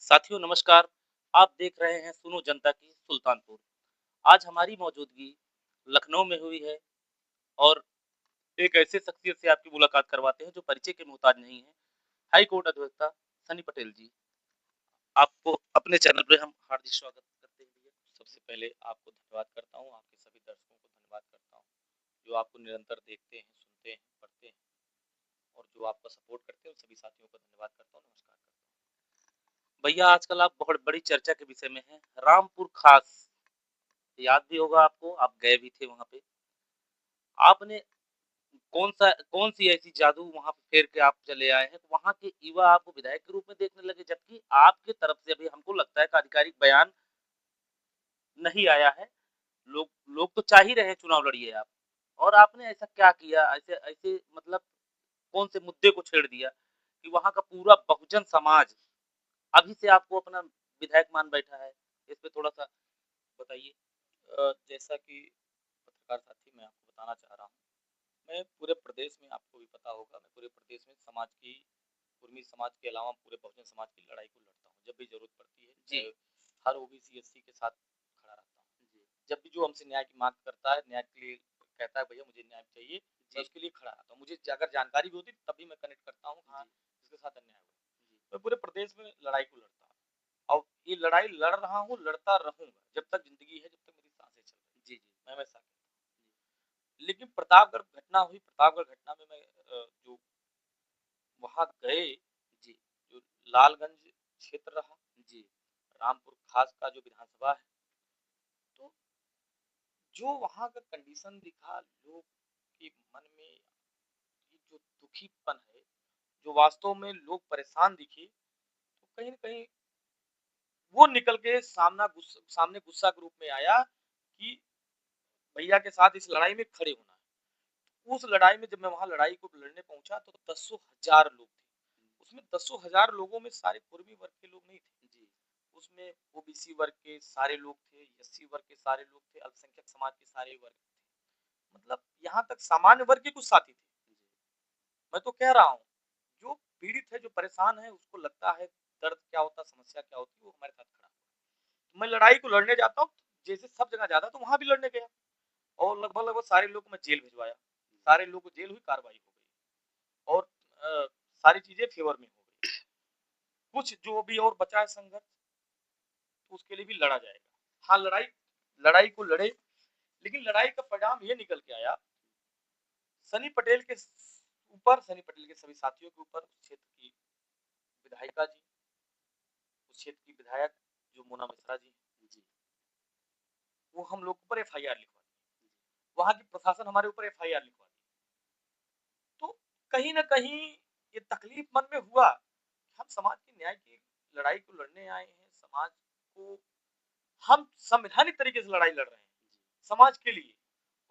साथियों नमस्कार। आप देख रहे हैं सुनो जनता की सुल्तानपुर। आज हमारी मौजूदगी लखनऊ में हुई है और एक ऐसे शख्सियत से आपकी मुलाकात करवाते हैं जो परिचय के मोहताज नहीं है। हाई कोर्ट अधिवक्ता सनी पटेल जी, आपको अपने चैनल पे हम हार्दिक स्वागत करते हैं भैया। सबसे पहले आपको धन्यवाद करता हूँ, आपके सभी दर्शकों को धन्यवाद करता हूँ जो आपको निरंतर देखते हैं, सुनते हैं, पढ़ते हैं और जो आपका सपोर्ट करते हैं। उन सभी साथियों को धन्यवाद करता हूँ, नमस्कार करता हूँ। भैया आजकल आप बहुत बड़ी चर्चा के विषय में हैं, रामपुर खास। याद भी होगा आपको, आप गए भी थे वहाँ पे। आपने कौन सी ऐसी जादू वहाँ पे फेर के आप चले आए हैं, तो वहाँ के युवा आपको विधायक के रूप में देखने लगे, जबकि आपकी तरफ से अभी हमको लगता है कि आधिकारिक बयान नहीं आया है। लोग लोग तो चाह ही रहे हैं चुनाव लड़िए आप। और आपने ऐसा क्या किया? ऐसे ऐसे मतलब कौन से मुद्दे को छेड़ दिया कि वहाँ का पूरा बहुजन समाज अभी से आपको अपना विधायक मान बैठा है? इस पे थोड़ा-सा बताइए। जैसा कि पत्रकार साथी मैं आपको बताना चाह रहा हूँ, मैं पूरे प्रदेश में आपको भी पता होगा, मैं पूरे प्रदेश में समाज की कुर्मी समाज के अलावा पूरे बहुजन समाज की लड़ाई को लड़ता हूँ। जब भी ज़रूरत पड़ती है, जी, चाहे हर ओबीसी, एससी के साथ खड़ा रहता हूँ। जी, जब भी जो हमसे न्याय की माँग करता है, न्याय के लिए कहता है भैया मुझे न्याय चाहिए, मैं जी, उसके लिए खड़ा रहता हूँ। मुझे अगर जानकारी भी होती तब भी मैं कनेक्ट करता हूँ, हाँ, जी, इसके साथ अन्याय हुआ है। जी, मैं पूरे प्रदेश में लड़ाई को लड़ता हूँ और ये लड़ाई लड़ रहा हूँ, लड़ता रहूँगा, जब तक ज़िंदगी है, जब तक मेरी साँसें चल रही हैं। जी, जी, मैं हमेशा कहता हूँ। लेकिन प्रतापगढ़ घटना हुई, प्रतापगढ़ घटना में मैं जो वहाँ गए, जी, जो लालगंज क्षेत्र रहा, जी, रामपुर खास का जो विधानसभा है, तो जो वहाँ का कंडीशन दिखा, लोग के मन में ये जो दुखीपन है, जो वास्तव में लोग परेशान दिखे, तो कहीं न कहीं वो निकल के सामने गुस्सा के रूप में आया कि भैया के साथ इस लड़ाई में खड़े होना है। उस लड़ाई में जब मैं वहाँ लड़ाई को लड़ने पहुँचा तो दसों हज़ार लोग थे। उसमें दसों हज़ार लोगों में सारे कुर्मी वर्ग के लोग नहीं थे। जी, उसमें ओबीसी वर्ग के सारे लोग थे, एससी वर्ग के सारे लोग थे, अल्पसंख्यक समाज के सारे वर्ग थे। मतलब यहाँ तक सामान्य वर्ग के कुछ साथी थे। मैं तो कह रहा हूँ, जो पीड़ित है, जो परेशान है, उसको लगता है दर्द क्या होता है, समस्या क्या होती है, वो हमारे साथ खड़ा है। तो मैं लड़ाई को लड़ने जाता हूँ, जैसे सब जगह जाता तो वहाँ भी लड़ने गया और लगभग-लगभग सारे लोग को मैं जेल भिजवाया। सारे लोग को जेल हुई, कार्रवाई हो गई और सारी चीज़ें फ़ेवर में हो गई। कुछ जो भी और बचा है संघर्ष, तो उसके लिए भी लड़ा जाएगा। हाँ, लड़ाई लड़ाई को लड़े, लेकिन लड़ाई का परिणाम ये निकल के आया, सनी पटेल के ऊपर, सनी पटेल के सभी साथियों के ऊपर, उस क्षेत्र की विधायिका जी, उस क्षेत्र की विधायक जो मोना मिश्रा जी हैं, जी, वो हम लोग के ऊपर एफआईआर लिखवा दी। वहाँ की प्रशासन हमारे ऊपर एफआईआर लिखवा दी। तो कहीं न कहीं ये तकलीफ मन में हुआ कि हम समाज के न्याय की लड़ाई को लड़ने आए हैं, समाज को हम संवैधानिक तरीके से लड़ाई लड़ रहे हैं, समाज के लिए।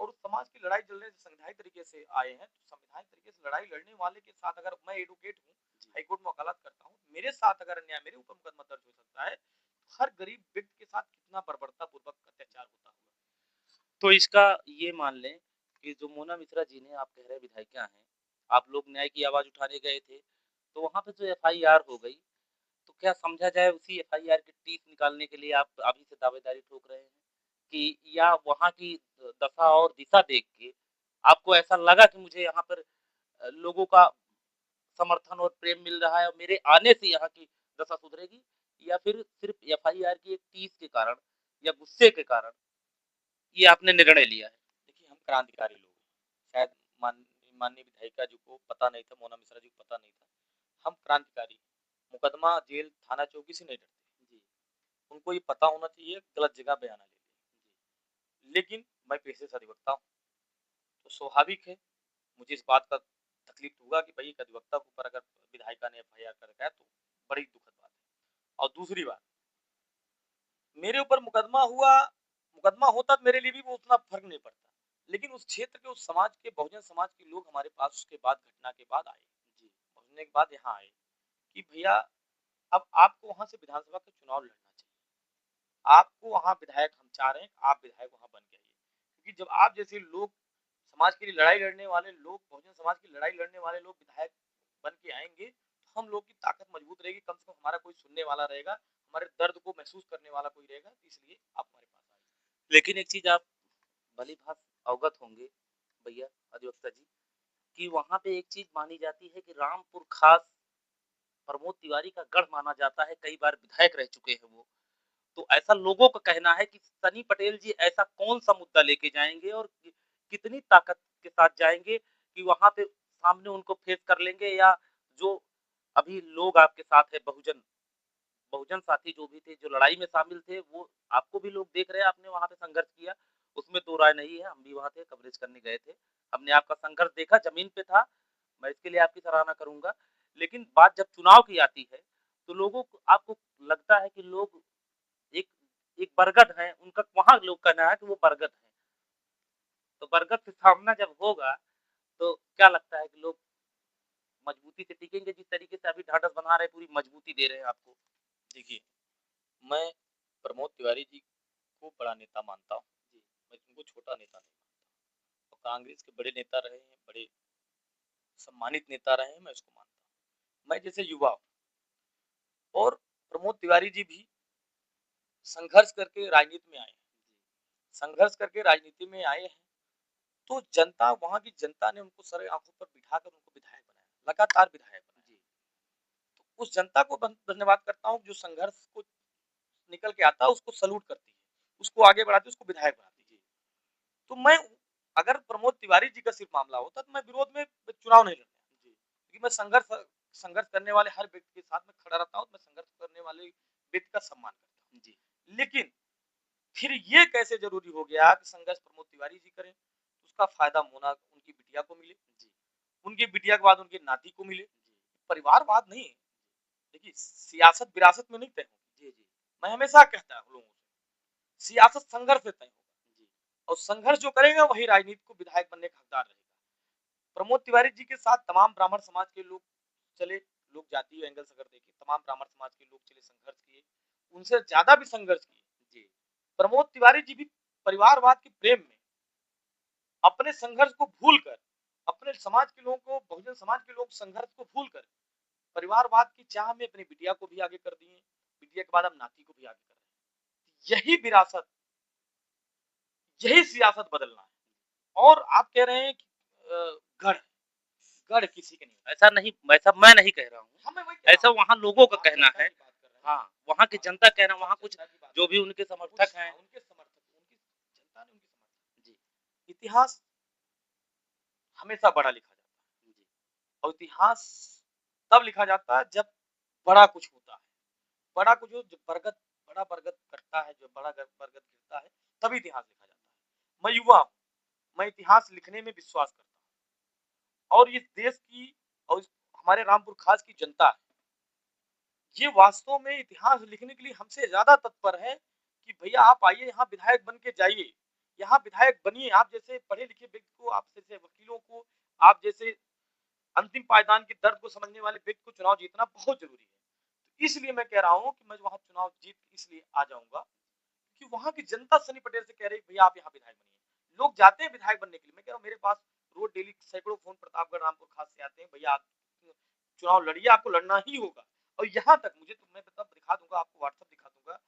और उस समाज की लड़ाई लड़ने से संवैधानिक तरीके से आए हैं, तो संवैधानिक तरीके से लड़ाई लड़ने वाले के साथ अगर मैं एडवोकेट हूँ, जी। हाई कोर्ट में वकालत करता हूँ, मेरे साथ अगर अन्याय, मेरे ऊपर मुकदमा दर्ज हो सकता है, तो हर गरीब व्यक्ति के साथ कितना बर्बरतापूर्वक अत्याचार होता होगा। तो इसका ये मान लें कि जो मोना मिश्रा जी ने, आप कह रहे हैं विधायिका हैं, आप लोग न्याय की आवाज़ उठाने गए थे, तो वहाँ पे जो एफआईआर हो गई, तो क्या समझा जाए उसी एफआईआर की टीक निकालने के लिए आप अभी से दावेदारी ठोक रहे हैं? कि या वहाँ की दशा और दिशा देख के आपको ऐसा लगा कि मुझे यहाँ पर लोगों का समर्थन और प्रेम मिल रहा है और मेरे आने से यहाँ की दशा सुधरेगी? या फिर सिर्फ़ एफआईआर की एक टीस के कारण या गुस्से के कारण ये आपने निर्णय लिया है? देखिए, हम क्रांतिकारी लोग हैं। शायद माननीय विधायिका जी को पता नहीं था, मोना मिश्रा जी को पता नहीं था। हम क्रांतिकारी हैं। मुकदमा, जेल, थाना चौकी से नहीं डरते। जी, उनको ये पता होना चाहिए गलत जगह बयाना ले लिया। लेकिन मैं पेशे से अधिवक्ता हूँ, तो स्वाभाविक है मुझे इस बात का तकलीफ तो होगा कि भाई एक अधिवक्ता के ऊपर अगर विधायिका ने एफआईआर कर रखा है तो बड़ी दुखद बात है। और दूसरी बात, मेरे ऊपर मुकदमा होता तो मेरे लिए भी वो उतना फर्क नहीं पड़ता। लेकिन उस क्षेत्र के, उस समाज के, बहुजन समाज के लोग हमारे पास उसके बाद, घटना के बाद आए, जी, पहुंचने के बाद यहाँ आए कि भैया अब आपको वहां से विधानसभा का चुनाव लड़ना चाहिए, आपको वहां विधायक हम चाह रहे हैं, आप विधायक वहां बन के आइए। क्योंकि जब आप जैसे लोग, समाज के लिए लड़ाई लड़ने वाले लोग, बहुजन समाज की लड़ाई लड़ने वाले लोग विधायक बन के आएंगे, तो हम लोग की ताकत मजबूत रहेगी, कम से कम हमारा कोई सुनने वाला रहेगा, हमारे दर्द को महसूस करने वाला कोई रहेगा, तो इसलिए आप हमारे पास आइए। लेकिन एक चीज़ आप भली-भाँत अवगत होंगे भैया अधिवक्ता जी, कि वहाँ पे एक चीज़ मानी जाती है कि रामपुर ख़ास प्रमोद तिवारी का गढ़ माना जाता है, कई बार विधायक रह चुके हैं वो। तो ऐसा लोगों का कहना है कि सनी पटेल जी ऐसा कौन-सा मुद्दा लेके जाएँगे और कितनी ताकत के साथ जाएँगे कि वहाँ पे सामने उनको फेस कर लेंगे, या जो अभी लोग आपके साथ हैं बहुजन बहुजन साथी जो भी थे, जो लड़ाई में शामिल थे, वो आपको भी लोग देख रहे हैं, आपने वहाँ पे संघर्ष किया, उसमें दो राय नहीं है, हम भी वहाँ थे, कवरेज करने गए थे। हमने आपका संघर्ष देखा, ज़मीन पे था, मैं इसके लिए आपकी सराहना करूँगा। लेकिन बात जब चुनाव की आती है, तो लोगों को आपको लगता है कि लोग एक एक बरगद हैं, उनका वहाँ लोग कहना है कि वो बरगद हैं। तो बरगद से सामना जब होगा, तो क्या लगता है कि लोग मजबूती से टिकेंगे, जिस तरीके से अभी ढाढ़स बना रहे हैं, पूरी मजबूती दे रहे हैं आपको? देखिए, मैं प्रमोद तिवारी जी को बड़ा नेता मानता हूँ। जी, मैं उनको छोटा नेता नहीं मानता। और कांग्रेस के बड़े नेता रहे हैं, बड़े सम्मानित नेता रहे हैं, मैं उसको मानता हूँ। मैं जैसे युवा हूँ और प्रमोद तिवारी जी भी संघर्ष करके राजनीति में आए हैं। संघर्ष करके राजनीति में आए हैं, तो जनता, वहाँ की जनता ने उनको सर आँखों पर बिठाकर उनको विधायक बनाया, लगातार विधायक बनाया। तो उस जनता को धन्यवाद करता हूँ जो संघर्ष को निकल के आता है, उसको सैल्यूट करती है, उसको आगे बढ़ाती है, उसको विधायक बनाती है। तो मैं, अगर प्रमोद तिवारी जी का सिर्फ मामला होता तो मैं विरोध में चुनाव नहीं लड़ता, क्योंकि मैं संघर्ष संघर्ष करने वाले हर व्यक्ति के साथ में खड़ा रहता हूँ, मैं संघर्ष करने वाले व्यक्ति का सम्मान करता हूँ। लेकिन फिर ये कैसे जरूरी हो गया कि संघर्ष प्रमोद तिवारी जी करें, उसका फायदा मोना उनकी बिटिया को मिले, उनकी बिटिया के बाद उनके नाती को मिले। परिवारवाद नहीं है। देखिए, सियासत विरासत में नहीं तय होगी। मैं हमेशा कहता हूँ लोगों से, सियासत संघर्ष से तय होगा, और संघर्ष जो करेगा वही राजनीति को विधायक बनने का हकदार रहेगा। प्रमोद तिवारी जी के साथ तमाम ब्राह्मण समाज के लोग चले, लोग जातीय एंगल से अगर देखें, तमाम ब्राह्मण समाज के लोग चले, संघर्ष किए, उनसे ज्यादा भी संघर्ष किए। प्रमोद तिवारी जी भी परिवारवाद के प्रेम में अपने संघर्ष को भूलकर, अपने समाज के लोगों को, बहुजन समाज के लोग संघर्ष को भूलकर परिवारवाद की चाह में अपनी बिटिया को भी आगे कर दिए, बिटिया के बाद अब नाती को भी आगे कर रहे हैं। यही विरासत, यही सियासत बदलना है। और आप कह रहे हैं कि गढ़ गढ़ किसी के नहीं, ऐसा नहीं, ऐसा मैं नहीं कह रहा हूँ, हमें वही ऐसा वहाँ लोगों का आप कहना जनता है। की बात कर रहे हैं। हाँ, वहाँ की जनता कह रहा है, वहाँ आप कुछ जनता की बात जो कर भी रहे उनके हैं। समर्थक हैं। उनके समर्थक, उनकी जनता ने उनके समर्थक। जी, इतिहास हमेशा बड़ा लिखा जाता है, जी, और इतिहास तब लिखा जाता है जब बड़ा कुछ होता है। बड़ा कुछ जो बरगद, बड़ा बरगद कटता है, जो बड़ा बरगद गिरता है, तभी इतिहास लिखा जाता है। मैं युवा हूँ, मैं इतिहास लिखने में विश्वास करता हूँ, और इस देश की और हमारे रामपुर खास की जनता है, ये वास्तव में इतिहास लिखने के लिए हमसे ज्यादा तत्पर है कि भैया आप आइए यहाँ विधायक बन के जाइए, यहाँ विधायक बनिए। आप जैसे पढ़े लिखे व्यक्ति को, आप जैसे वकीलों को, आप जैसे अंतिम पायदान के दर्द को समझने वाले व्यक्ति को चुनाव जीतना बहुत जरूरी है। इसलिए मैं कह रहा हूँ कि मैं वहां चुनाव जीत इसलिए आ जाऊंगा कि वहां की जनता सनी पटेल से कह रही भैया आप यहाँ विधायक बनिए। लोग जाते हैं विधायक बनने के लिए, मैं कह रहा हूँ मेरे पास रोज डेली सैकड़ों फोन प्रतापगढ़ रामपुर खास से आते हैं, भैया आप चुनाव लड़िए, आपको लड़ना ही होगा। और यहाँ तक मुझे, तो मैं तब दिखा दूंगा आपको, व्हाट्सएप दिखा दूंगा,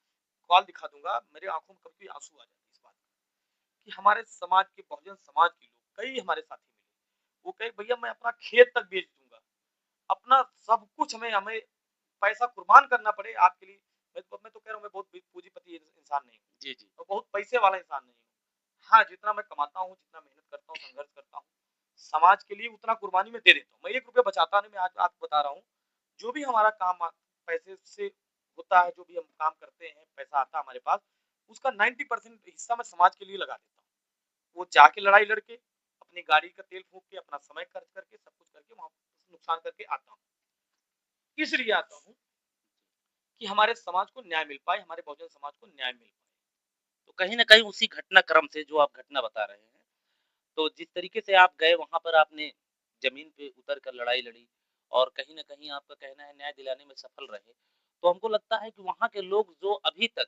कॉल दिखा दूंगा, मेरे आंखों में कभी आंसू आ जाते हैं इस बात कि हमारे समाज के, बहुजन समाज के लोग, कई हमारे साथी मिले, वो कहे भैया मैं अपना खेत तक बेच दूंगा, अपना सब कुछ, हमें हमें पैसा कुर्बान करना पड़े आपके लिए। मैं तो कह रहा हूँ मैं बहुत पूंजीपति इंसान नहीं हूँ, जी, जी, और बहुत पैसे वाला इंसान नहीं हूँ। हाँ, जितना मैं कमाता हूँ, जितना मेहनत करता हूँ, संघर्ष करता हूँ समाज के लिए, उतना कुर्बानी में दे देता हूँ। मैं 1 रुपया बचाता नहीं, मैं आज आपको बता रहा हूँ, जो भी हमारा काम पैसे से होता है, जो भी हम काम करते हैं, पैसा आता है हमारे पास, उसका 90% हिस्सा मैं समाज के लिए लगा देता हूँ। वो जाके लड़ाई लड़के, अपनी गाड़ी का तेल फूक के, अपना समय खर्च करके, सब कुछ करके वहां नुकसान करके आता हूँ। इसलिए आता हूँ कि हमारे समाज को न्याय मिल पाए, हमारे बहुजन समाज को न्याय मिल पाए। तो कहीं न कहीं उसी घटनाक्रम से जो आप घटना बता रहे हैं, तो जिस तरीके से आप गए वहाँ पर, आपने ज़मीन पे उतर कर लड़ाई लड़ी और कहीं न कहीं आपका कहना है न्याय दिलाने में सफल रहे। तो हमको लगता है कि वहाँ के लोग जो अभी तक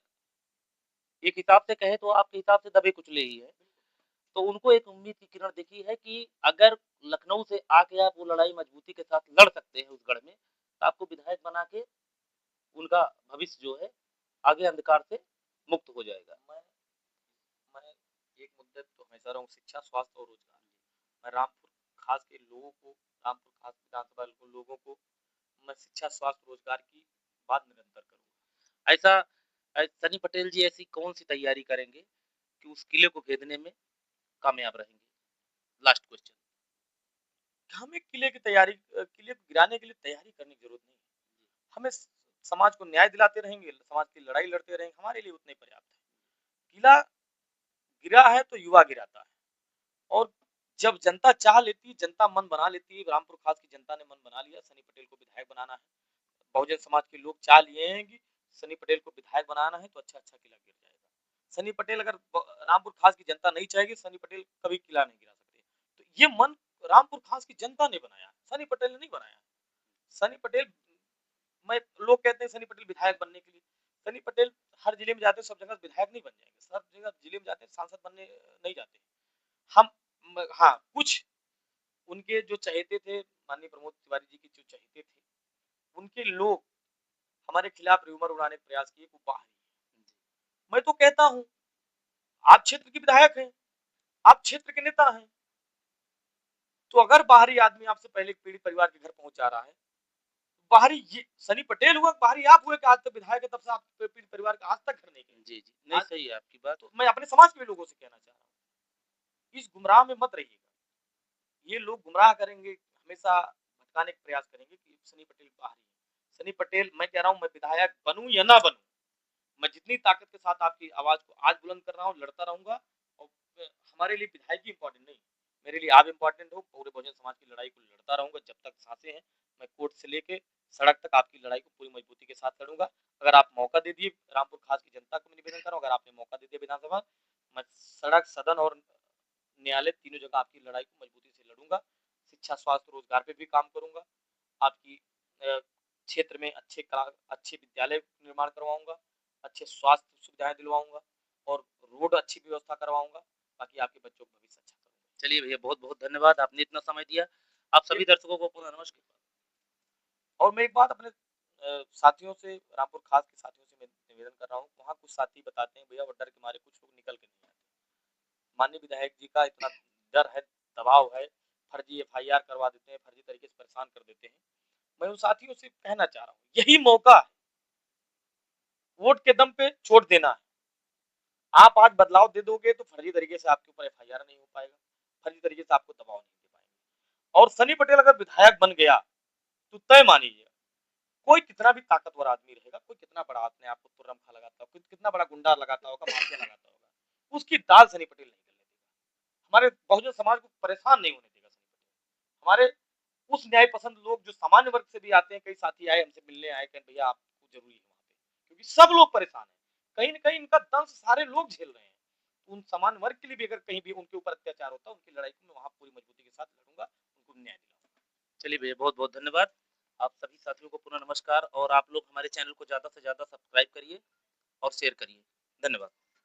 एक हिसाब से कहें तो आपके हिसाब से दबे कुचले ही हैं, तो उनको एक उम्मीद की किरण दिखी है कि अगर लखनऊ से आके आप वो लड़ाई मजबूती के साथ लड़ सकते हैं उस गढ़ में, तो आपको विधायक बना के उनका भविष्य जो है आगे अंधकार से मुक्त हो जाएगा। मैं एक मुद्दे पे तो हमेशा रहूँ, शिक्षा, स्वास्थ्य और रोजगार। मैं रामपुर खास के लोगों को, रामपुर खास विधानसभा के लोगों को मैं शिक्षा, स्वास्थ्य, रोजगार की बात निरंतर करूँगा। ऐसा सनी पटेल जी ऐसी कौन-सी तैयारी करेंगे कि उस किले को भेदने में कामयाब रहेंगे? Last question. हमें किले की तैयारी किले को गिराने के लिए तैयारी करने की जरूरत नहीं है। हमें समाज को न्याय दिलाते रहेंगे, समाज की लड़ाई लड़ते रहेंगे, हमारे लिए उतना ही पर्याप्त है। किला गिरा है तो युवा गिराता है, और जब जनता चाह लेती है, जनता मन बना लेती है, रामपुर खास की जनता ने मन बना लिया सनी पटेल को विधायक बनाना है, बहुजन समाज के लोग चाह लिए हैं कि सनी पटेल को विधायक बनाना है, तो अच्छा अच्छा किला गिर जाएगा। सनी पटेल अगर रामपुर खास की जनता नहीं चाहेगी, सनी पटेल कभी किला नहीं गिरा सकते। तो ये मन रामपुर खास की जनता ने बनाया, सनी पटेल ने नहीं बनाया। सनी पटेल, मैं लोग कहते हैं सनी पटेल विधायक बनने के लिए, सनी पटेल हर जिले में जाते हैं, सब जगह विधायक नहीं बन जाएंगे, सब जगह जिले में जाते हैं सांसद बनने नहीं जाते। हम हाँ, कुछ उनके जो चहेते थे, माननीय प्रमोद तिवारी जी के जो चहेते थे, उनके लोग हमारे खिलाफ र्यूमर उड़ाने का प्रयास किए, वो बाहरी है। मैं तो कहता हूं, आप क्षेत्र के विधायक हैं, आप क्षेत्र के नेता हैं, तो अगर बाहरी आदमी आपसे पहले पीड़ित परिवार के घर पहुंच जा रहा है, बाहरी ये सनी पटेल हुआ, बाहरी आप हुए कि आज तक विधायक है, तब से आप पीड़ित परिवार का आज तक घर नहीं गए। जी, जी। नहीं, सही है आपकी बात। तो मैं अपने समाज के लोगों से कहना चाह रहा हूँ, इस गुमराह में मत रहिएगा। ये लोग गुमराह करेंगे, हमेशा भटकाने का प्रयास करेंगे कि सनी पटेल बाहरी है। सनी पटेल, मैं कह रहा हूँ, मैं विधायक बनूं या ना बनूं, मैं जितनी ताकत के साथ आपकी आवाज को आज बुलंद कर रहा हूँ, लड़ता रहूंगा। और हमारे लिए विधायक ही इंपॉर्टेंट नहीं, मेरे लिए आप इंपॉर्टेंट हो। पूरे बहुजन समाज की लड़ाई को लड़ता रहूंगा जब तक सांसें हैं। मैं कोर्ट से लेके सड़क तक आपकी लड़ाई को पूरी मजबूती के साथ लड़ूंगा। अगर आप मौका दे दिए, रामपुर खास की जनता को मैं निवेदन कर रहा हूँ, अगर आपने मौका दे दिया विधानसभा, मैं सड़क, सदन और न्यायालय तीनों जगह आपकी लड़ाई को मजबूती से लड़ूंगा। शिक्षा, स्वास्थ्य, रोजगार पे भी काम करूंगा। आपकी क्षेत्र में अच्छे विद्यालय निर्माण करवाऊंगा, अच्छे स्वास्थ्य सुविधाएं दिलवाऊंगा, और रोड अच्छी व्यवस्था करवाऊंगा, ताकि आपके बच्चों का भविष्य अच्छा करूंगा। चलिए भैया, बहुत-बहुत धन्यवाद, आपने इतना समय दिया। आप सभी दर्शकों को पुनः नमस्कार। और मैं एक बात अपने साथियों से, रामपुर खास के साथियों से मैं निवेदन कर रहा हूँ, वहाँ कुछ साथी बताते हैं भैया वो डर के मारे कुछ लोग निकल के नहीं आते। माननीय विधायक जी का इतना डर है, दबाव है, फर्जी एफआईआर करवा देते हैं, फर्जी तरीके से परेशान कर देते हैं। मैं उन साथियों से कहना चाह रहा हूँ, यही मौका है, वोट के दम पे छोड़ देना है। आप आज बदलाव दे दोगे तो फर्जी तरीके से आपके ऊपर एफआईआर नहीं हो पाएगा, फर्जी तरीके से आपको दबाव नहीं दे पाएंगे। और सनी पटेल अगर विधायक बन गया तो तय मानिए, कोई कितना भी ताकतवर आदमी रहेगा, कोई कितना बड़ा अपने आप को तुर्रम खा लगाता होगा, कितना बड़ा गुंडा लगाता होगा, माफिया लगाता होगा, उसकी दाल सनी पटेल नहीं करने देगा। हमारे बहुजन समाज को परेशान नहीं होने देगा सनी पटेल। हमारे उस न्याय पसंद लोग जो सामान्य वर्ग से भी आते हैं, कई साथी आए हमसे मिलने आए, कहें भैया आपको जरूरी है वहाँ पे, क्योंकि सब लोग परेशान है, कहीं ना कहीं इनका दंश सारे लोग झेल रहे हैं। तो उन सामान्य वर्ग के लिए भी अगर कहीं भी उनके ऊपर अत्याचार होता है, उनकी लड़ाई को मैं वहां पूरी मजबूती के साथ लड़ूंगा, उनको न्याय दिलाऊंगा। चलिए भैया, बहुत-बहुत धन्यवाद। आप सभी साथियों को पुनः नमस्कार, और आप लोग हमारे चैनल को ज़्यादा से ज़्यादा सब्सक्राइब करिए और शेयर करिए। धन्यवाद।